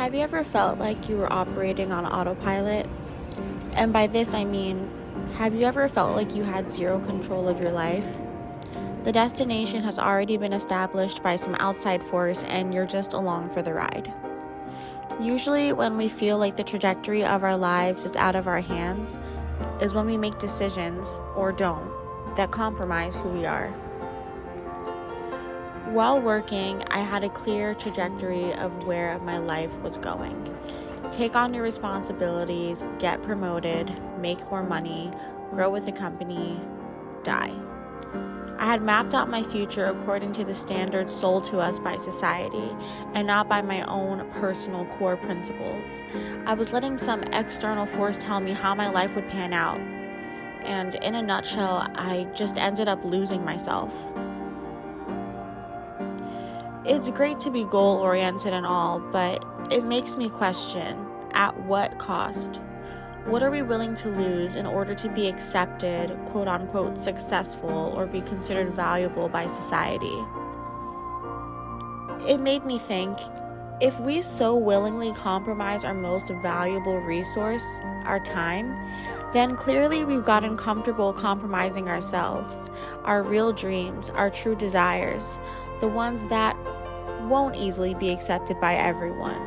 Have you ever felt like you were operating on autopilot? And by this I mean, have you ever felt like you had zero control of your life? The destination has already been established by some outside force and you're just along for the ride. Usually when we feel like the trajectory of our lives is out of our hands is when we make decisions, or don't, that compromise who we are. While working, I had a clear trajectory of where my life was going. Take on your responsibilities, get promoted, make more money, grow with the company, die. I had mapped out my future according to the standards sold to us by society and not by my own personal core principles. I was letting some external force tell me how my life would pan out. And in a nutshell, I just ended up losing myself. It's great to be goal-oriented and all, but it makes me question, at what cost? What are we willing to lose in order to be accepted, quote-unquote, successful, or be considered valuable by society? It made me think, if we so willingly compromise our most valuable resource, our time, then clearly we've gotten comfortable compromising ourselves, our real dreams, our true desires, the ones that won't easily be accepted by everyone.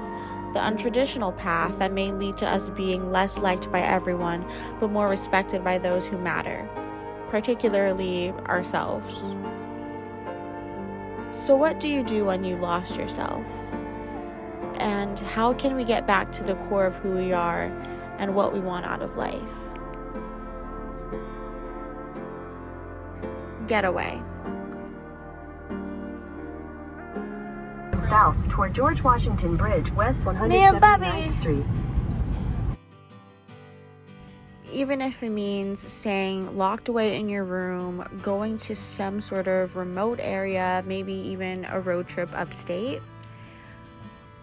The untraditional path that may lead to us being less liked by everyone, but more respected by those who matter, particularly ourselves. So what do you do when you've lost yourself? And how can we get back to the core of who we are and what we want out of life? Getaway. South toward George Washington Bridge, West 179th Street. Even if it means staying locked away in your room, going to some sort of remote area, maybe even a road trip upstate.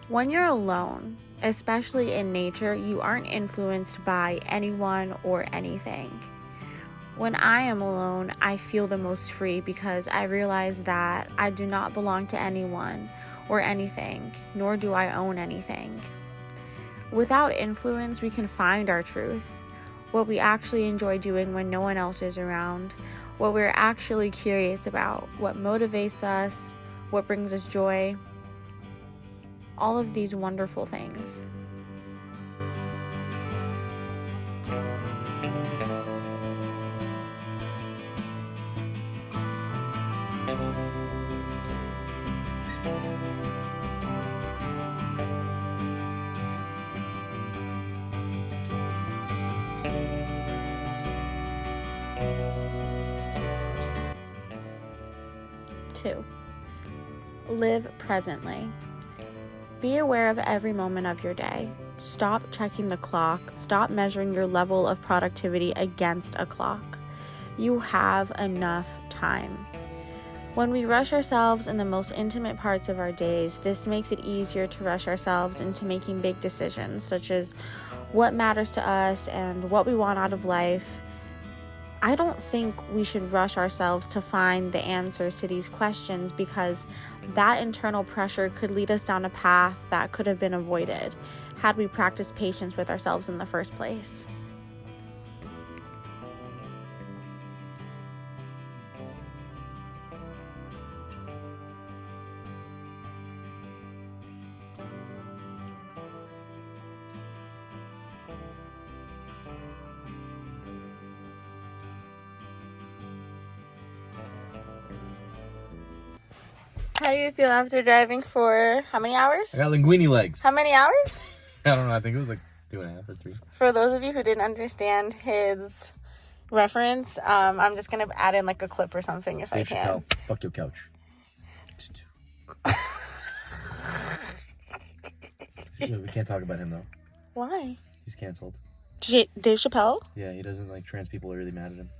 When you're alone, especially in nature, you aren't influenced by anyone or anything. When I am alone, I feel the most free because I realize that I do not belong to anyone or anything, nor do I own anything. Without influence, we can find our truth, what we actually enjoy doing when no one else is around, what we're actually curious about, what motivates us, what brings us joy, all of these wonderful things. Two, live presently. Be aware of every moment of your day. Stop checking the clock. Stop measuring your level of productivity against a clock. You have enough time. When we rush ourselves in the most intimate parts of our days, this makes it easier to rush ourselves into making big decisions, such as what matters to us and what we want out of life. I don't think we should rush ourselves to find the answers to these questions because that internal pressure could lead us down a path that could have been avoided had we practiced patience with ourselves in the first place. How do you feel after driving for how many hours? I got linguine legs. How many hours? I don't know. I think it was like 2.5 or 3. For those of you who didn't understand his reference, I'm just going to add in like a clip or something if I can. Chappelle. Fuck your couch. We can't talk about him though. Why? He's canceled. Dave Chappelle? Yeah, he doesn't like trans people are really mad at him.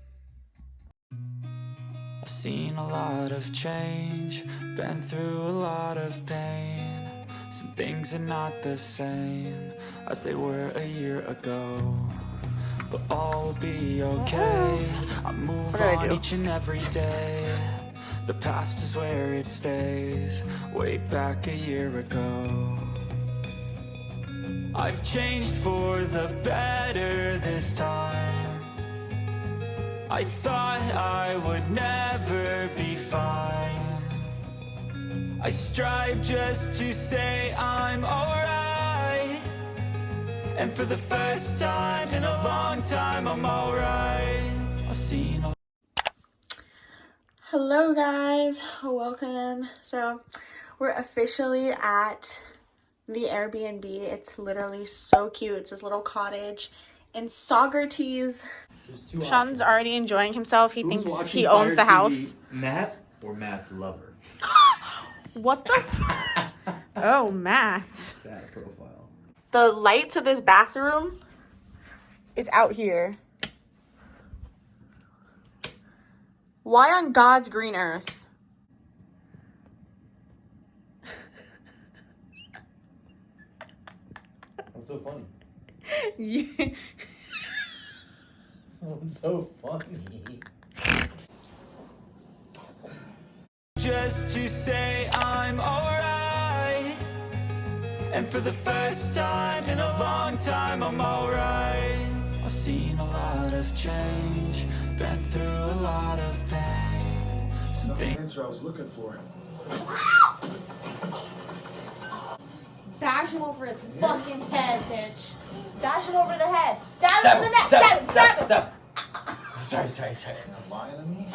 I've seen a lot of change, been through a lot of pain. Some things are not the same as they were a year ago, but all will be okay. I move on each and every day. The past is where it stays, way back a year ago. I've changed for the better this time. I thought I would never be fine. I strive just to say I'm alright. And for the first time in a long time, I'm alright. I've seen a Hello guys, welcome. So we're officially at the Airbnb. It's literally so cute. It's this little cottage in Socrates. Sean's already enjoying himself. He thinks he owns the house. Matt or Matt's lover? What the Oh, Matt. Sad profile. The light to this bathroom is out here. Why on God's green earth? What's so funny? Yeah. What's so funny? just to say I'm alright. And for the first time in a long time, I'm alright. I've seen a lot of change, been through a lot of pain. Not the answer I was looking for. Bash him over his fucking head, bitch. Bash him over the head. Stab him in the neck. Stab him. Stab him. Stop. Sorry. You're lying to me?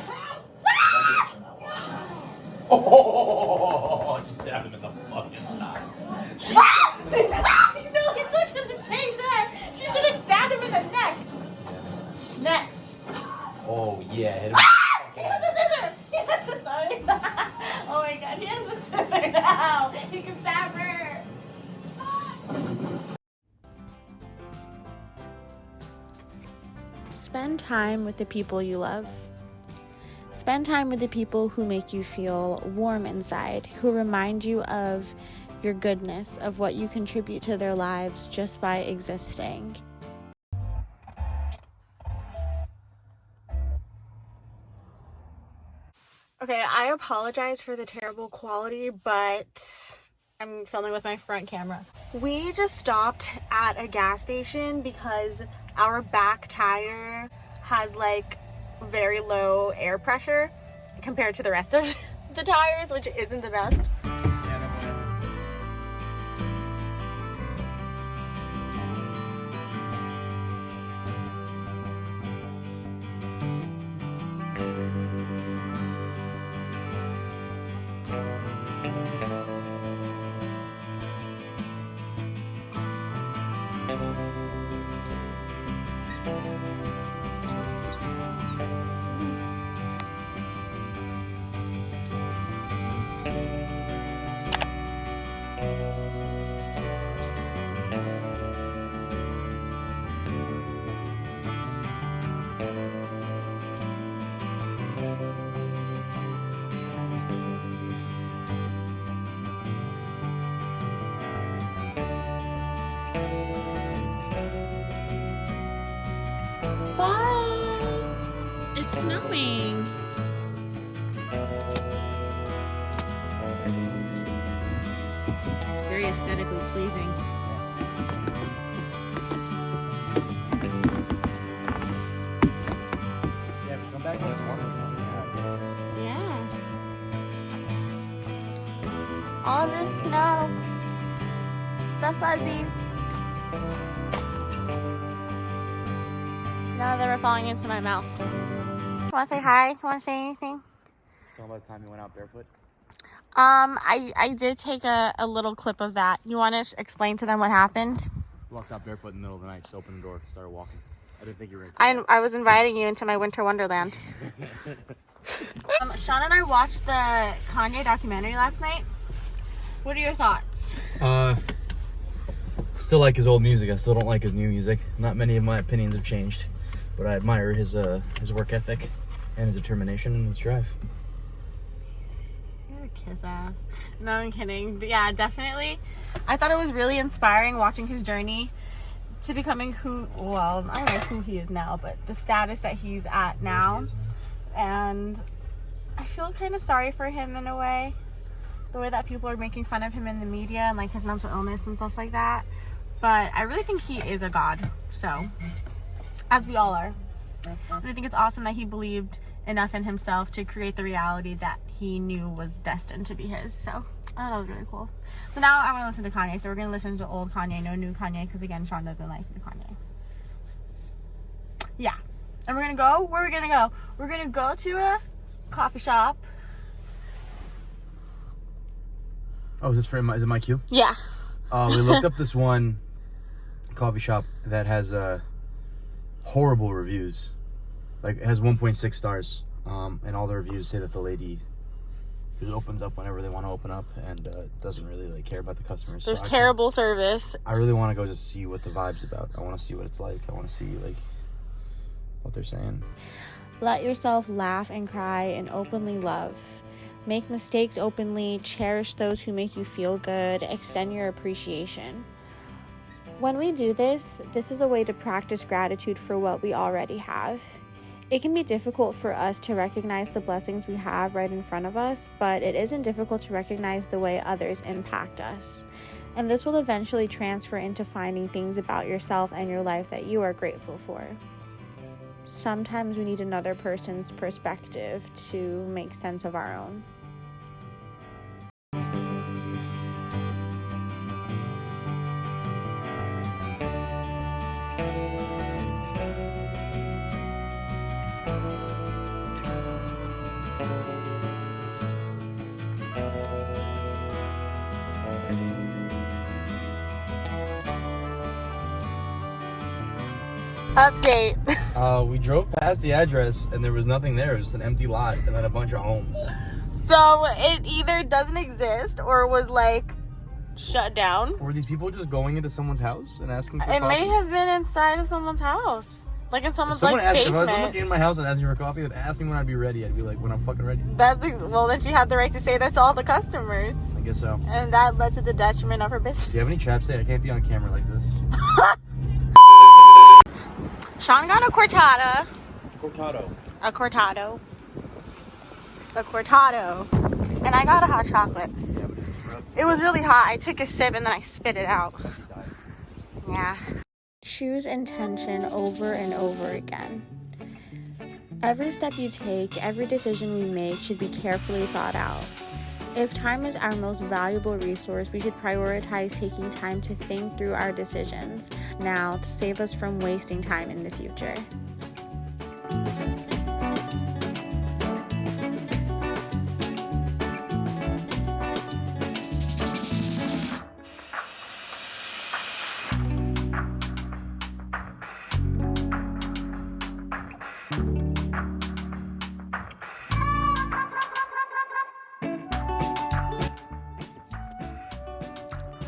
Oh, stab him in the fucking neck. No, he's still gonna chase her. She should have stabbed him in the neck. Next. Oh yeah, hit him. He has the scissor. He has the scissor. Oh my god, he has the scissor now. He can stab her. Spend time with the people you love. Spend time with the people who make you feel warm inside, who remind you of your goodness, of what you contribute to their lives just by existing. Okay, I apologize for the terrible quality, but I'm filming with my front camera. We just stopped at a gas station because our back tire has like very low air pressure compared to the rest of the tires, which isn't the best. Bye! It's snowing. It's very aesthetically pleasing. Yeah, come back when it's warmer. Yeah. All the snow. The fuzzies. Now they were falling into my mouth. You want to say hi? You want to say anything? Talking about the time you went out barefoot? I did take a little clip of that. You want to explain to them what happened? Walked out barefoot in the middle of the night, just opened the door, started walking. I didn't think you were I was inviting you into my winter wonderland. Sean and I watched the Kanye documentary last night. What are your thoughts? Still like his old music. I still don't like his new music. Not many of my opinions have changed, but I admire his work ethic and his determination and his drive. You're a kiss ass. No, I'm kidding. Yeah, definitely. I thought it was really inspiring watching his journey to becoming I don't know who he is now, but the status that he's at now. And I feel kind of sorry for him in a way. The way that people are making fun of him in the media and like his mental illness and stuff like that. but I really think he is a god, so, as we all are. And I think it's awesome that he believed enough in himself to create the reality that he knew was destined to be his. So I thought that was really cool. So now I want to listen to Kanye. So we're going to listen to old Kanye, no new Kanye, because again, Sean doesn't like new Kanye. Yeah. And we're going to go, where are we going to go? We're going to go to a coffee shop. Oh, is it my cue? Yeah. We looked up this one coffee shop that has horrible reviews. Like, it has 1.6 stars. And all the reviews say that the lady just opens up whenever they want to open up and doesn't really like care about the customers. There's terrible service. I really want to go just see what the vibe's about. I want to see what it's like. I want to see like what they're saying. Let yourself laugh and cry and openly love. Make mistakes openly. Cherish those who make you feel good. Extend your appreciation. When we do this is a way to practice gratitude for what we already have. It can be difficult for us to recognize the blessings we have right in front of us, but it isn't difficult to recognize the way others impact us. And this will eventually transfer into finding things about yourself and your life that you are grateful for. Sometimes we need another person's perspective to make sense of our own. Update. We drove past the address and there was nothing there. It was just an empty lot and then a bunch of homes. So it either doesn't exist or was like shut down. Were these people just going into someone's house and asking for coffee? It may have been inside of someone's house. Like in someone's basement. basement. If someone came in my house and asked me for coffee, then ask me when I'd be ready. I'd be like, when I'm fucking ready. Well, then she had the right to say that to all the customers. I guess so. And that led to the detriment of her business. Do you have any chapstick? I can't be on camera like this. Sean got a cortado. Cortado. A cortado. A cortado. And I got a hot chocolate. Yeah, but it's rough. It was really hot. I took a sip and then I spit it out. Yeah. Choose intention over and over again. Every step you take, every decision we make should be carefully thought out. If time is our most valuable resource, we should prioritize taking time to think through our decisions now to save us from wasting time in the future.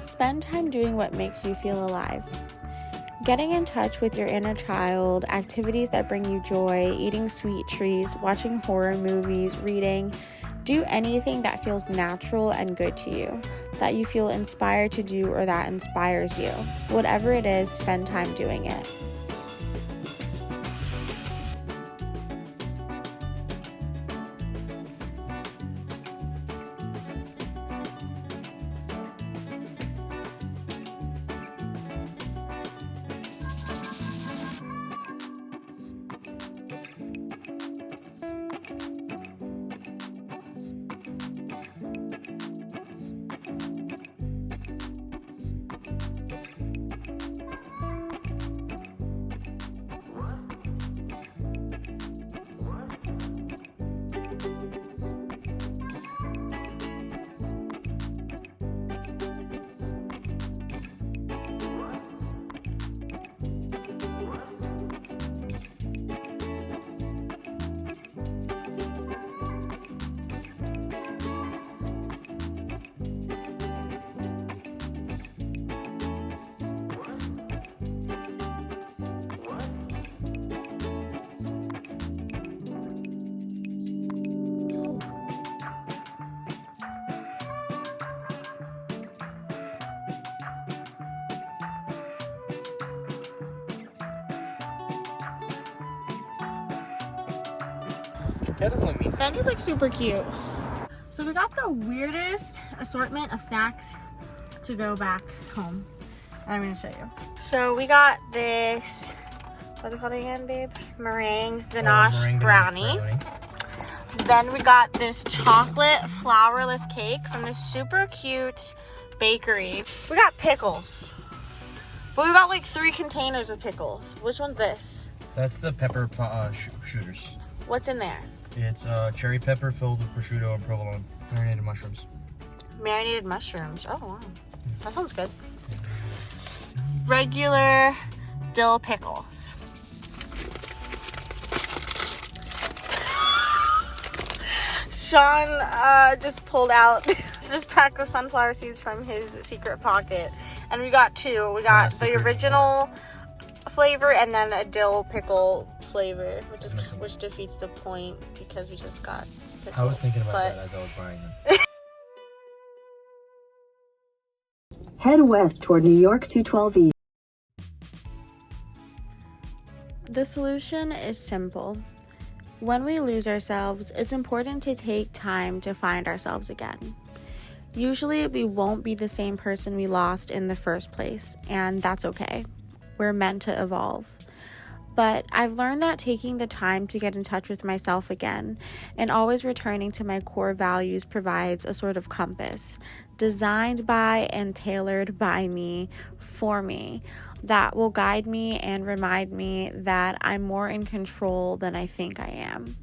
Spend time doing what makes you feel alive. Getting in touch with your inner child, activities that bring you joy, eating sweet treats, watching horror movies, reading. Do anything that feels natural and good to you, that you feel inspired to do or that inspires you. Whatever it is, spend time doing it. Cat doesn't look mean. Benny's like super cute. So we got the weirdest assortment of snacks to go back home. I'm gonna show you. So we got this, what's it called again, babe? Meringue ganache brownie. Then we got this chocolate flourless cake from this super cute bakery. We got pickles. But we got like 3 containers of pickles. Which one's this? That's the pepper shooters. What's in there? It's cherry pepper filled with prosciutto and provolone. Marinated mushrooms. Marinated mushrooms. Oh, wow. That sounds good. Regular dill pickles. Sean just pulled out this pack of sunflower seeds from his secret pocket. And we got 2. We got the original flavor and then a dill pickle flavor, which defeats the point because we just got pickles. I was thinking about that as I was buying them. Head west toward New York 212E. The solution is simple. When we lose ourselves, it's important to take time to find ourselves again. Usually, we won't be the same person we lost in the first place, and that's okay. We're meant to evolve. But I've learned that taking the time to get in touch with myself again and always returning to my core values provides a sort of compass designed by and tailored by me for me that will guide me and remind me that I'm more in control than I think I am.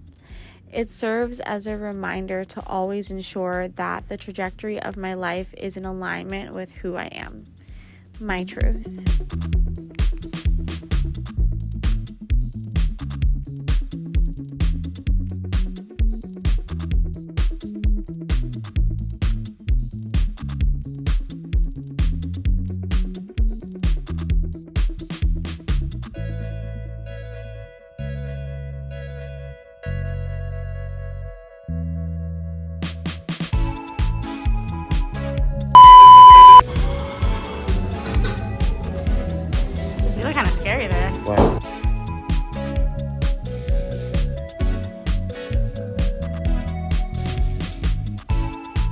It serves as a reminder to always ensure that the trajectory of my life is in alignment with who I am, my truth.